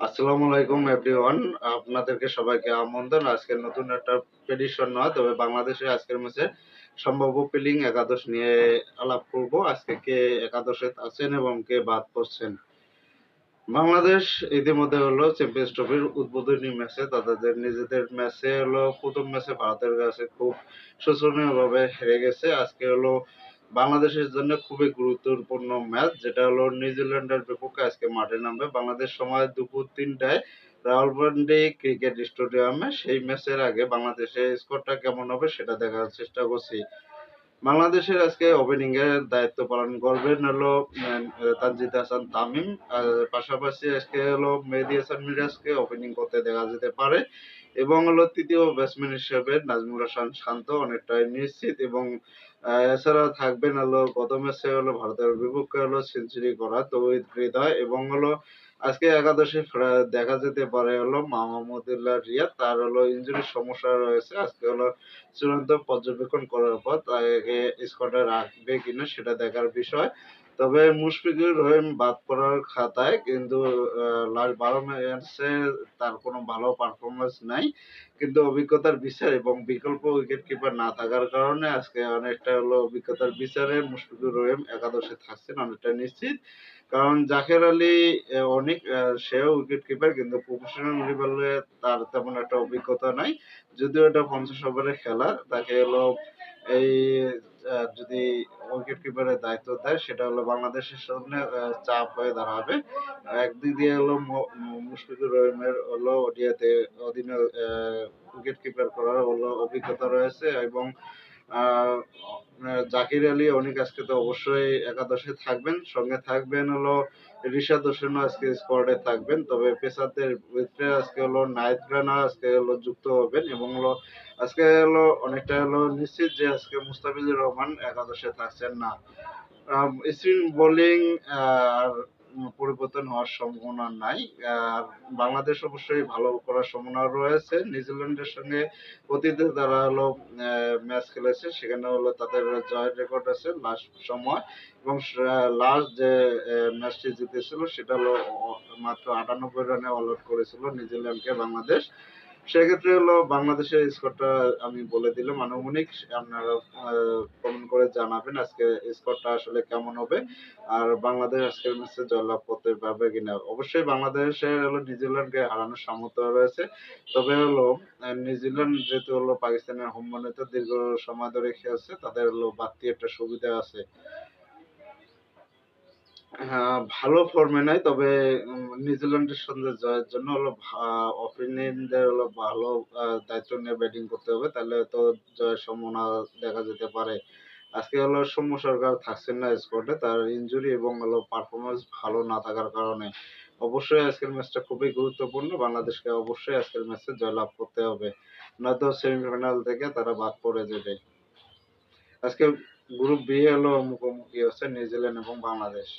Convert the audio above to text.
আসসালামু আলাইকুম এভরিওয়ান। আপনাদেরকে সবাইকে আমন্ত্রণ। আজকে নতুন একটা প্রেডিকশন নয়, তবে বাংলাদেশের আজকের ম্যাচে সম্ভাব্য প্লেইং একাদশ নিয়ে আলাপ করব। আজকে কে একাদশে আছেন এবং কে বাদ পড়ছেন। বাংলাদেশ ইতিমধ্যে হলো চ্যাম্পিয়ন্স ট্রফির উদ্বোধনী ম্যাচে তাদের নিজেদের ম্যাচে হলো প্রথম ম্যাচে ভারতের কাছে খুব শোচনীয়ভাবে হেরে গেছে। আজকে হলো বাংলাদেশের জন্য খুবই গুরুত্বপূর্ণ ম্যাচ, যেটা হলো নিউজিল্যান্ডের বিপক্ষে আজকে মাঠে নামবে বাংলাদেশ সময় দুপুর ৩টায় রাওয়ালপিন্ডি ক্রিকেট স্টেডিয়ামে। সেই ম্যাচের আগে বাংলাদেশের স্কোরটা কেমন হবে সেটা দেখার চেষ্টা করছি। বাংলাদেশের আজকে ওপেনিং এর দায়িত্ব পালন করবেন হলো তানজিদ হাসান তামিম। আর পাশাপাশি আজকে হলো মেহেদী হাসান মিরাজকে ওপেনিং করতে দেখা যেতে পারে এবং হলো তৃতীয় ব্যাটসম্যান হিসেবে নাজমুল হাসান শান্ত অনেকটাই নিশ্চিত। এবং এছাড়া থাকবেন হলো গত ম্যাচে হলো ভারতের বিপক্ষে হলো সেঞ্চুরি করা তৌহিদ হৃদয় এবং হলো আজকে একাদশে দেখা যেতে পারে হলো মাহমুদুল্লাহ রিয়াদ। তার হলো ইনজুরির সমস্যা রয়েছে। আজকে হলো চূড়ান্ত পর্যবেক্ষণ করার পর তাকে স্কোয়াডে রাখবে কিনা সেটা দেখার বিষয়। তবে মুশফিকুর রহিম বাদ পড়ার খাতায়, কিন্তু লাস্ট ১২ ম্যাচে তার কোনো ভালো পারফরম্যান্স নাই। কিন্তু অভিজ্ঞতার বিচার এবং বিকল্প উইকেট কিপার না থাকার কারণে আজকে অনেকটা হলো অভিজ্ঞতার বিচারে মুশফিকুর রহিম একাদশে থাকছেন অনেকটা নিশ্চিত। কারণ জাকের আলী অনেক সেও উইকেট কিপার, কিন্তু প্রফেশনাল লেভেলে তার তেমন একটা অভিজ্ঞতা নাই। যদিও এটা ৫০ ওভারের খেলা, তাকে হলো এই যদি উইকেট কিপারের দায়িত্ব দেয় সেটা হলো বাংলাদেশের সামনে চাপ হয়ে দাঁড়াবে। একদিক দিয়ে হলো মুশফিকুর রহিমের হলো ওডিআইতে অধীনে উইকেট কিপার করার হলো অভিজ্ঞতা রয়েছে এবং আহ জাকির আলী অনেক আজকে তো অবশ্যই একাদশে থাকবেন, সঙ্গে থাকবেন হলো রিশাদ হোসেনও আজকে স্কোয়াডে থাকবেন। তবে পেসারদের ভিতরে আজকে হলো নাহিদ রানা আজকে হলো যুক্ত হবেন এবং হলো আজকে হলো অনেকটা হলো নিশ্চিত যে আজকে মুস্তাফিজুর রহমান একাদশে থাকছেন না। স্পিন বোলিং আর পরিবর্তন হওয়ার সম্ভাবনা নাই। আর বাংলাদেশ অবশ্যই ভালো করার সম্ভাবনা রয়েছে। নিউজিল্যান্ডের সঙ্গে অতীতে তারা হলো ম্যাচ খেলেছে, সেখানে হলো তাদের জয়ের রেকর্ড আছে লাস্ট সময়। এবং লাস্ট যে ম্যাচটি জিতেছিল সেটা হলো মাত্র ৯৮ রানে অল আউট করেছিল নিউজিল্যান্ডকে বাংলাদেশ। সেক্ষেত্রে হলো বাংলাদেশের স্কোরটা আমি বলে দিলাম আনুমানিক। আপনারা কমেন্ট করে জানাবেন আজকে স্কোরটা আসলে কেমন হবে আর বাংলাদেশ আজকের ম্যাচে জয়লাভ করতে পারবে কিনা। অবশ্যই বাংলাদেশের হলো নিউজিল্যান্ডকে হারানোর সামর্থ্য রয়েছে। তবে হলো নিউজিল্যান্ড যেহেতু হলো পাকিস্তানের হোমম্যানেতে দীর্ঘ সময় ধরে খেলছে, তাদের হলো বাড়তি একটা সুবিধা আছে। হ্যাঁ, ভালো ফর্মে নাই। তবে নিউজিল্যান্ডের সঙ্গে জয়ের জন্য হলো ওপেনিংদের হলো ভালো দায়িত্ব নিয়ে ব্যাটিং করতে হবে। তাহলে তো জয়ের সম্ভাবনা দেখা যেতে পারে। আজকে হলো সৌম্য সরকার থাকছেন না স্কোয়াডে। তার ইনজুরি এবং হলো পারফরম্যান্স ভালো না থাকার কারণে। অবশ্যই আজকের ম্যাচটা খুবই গুরুত্বপূর্ণ। বাংলাদেশকে অবশ্যই আজকের ম্যাচে জয়লাভ করতে হবে। নয়তো সেমিফাইনাল থেকে তারা বাদ পড়ে যাবে। আজকে গ্রুপ বি হলো মুখোমুখি হচ্ছে নিউজিল্যান্ড এবং বাংলাদেশ।